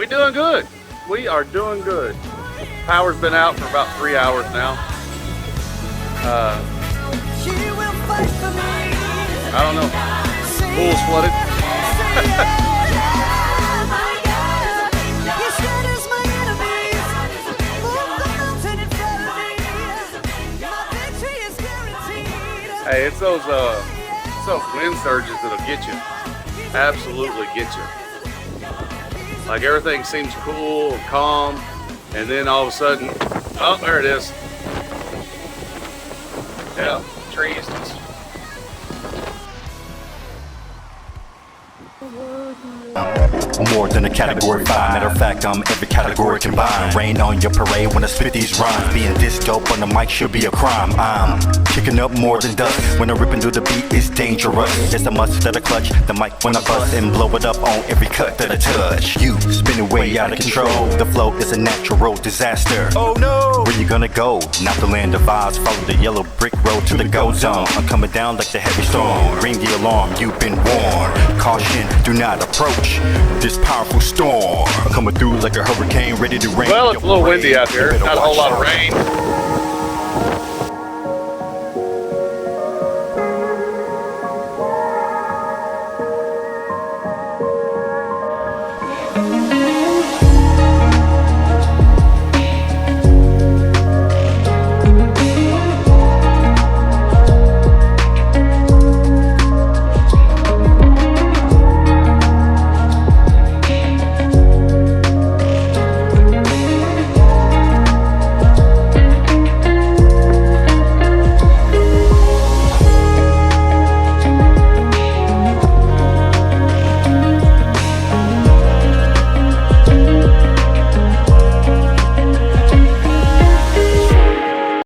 We doing good. We are doing good. Power's been out for about 3 hours now. I don't know. Pool's flooded. Hey, it's those wind surges that'll get you. Absolutely get you. Like everything seems cool and calm, and then all of a sudden, oh, there it is. Yeah, trees. More than a category 5. Matter of fact, I'm every category combined. Rain on your parade when I spit these rhymes. Being this dope on the mic should be a crime. I'm kicking up more than dust. When I'm ripping through the beat, it's dangerous. It's a must that I clutch the mic when I bust and blow it up on every cut that I touch. You spinning way out of control. The flow is a natural disaster. Oh no! Where you gonna go? Not the land of Oz. Follow the yellow brick road to the go zone. I'm coming down like the heavy storm. Ring the alarm, you've been warned. Caution, do not approach this powerful storm. Coming through like a hurricane, ready to rain. Well, it's a little windy out here. Not a whole lot of rain.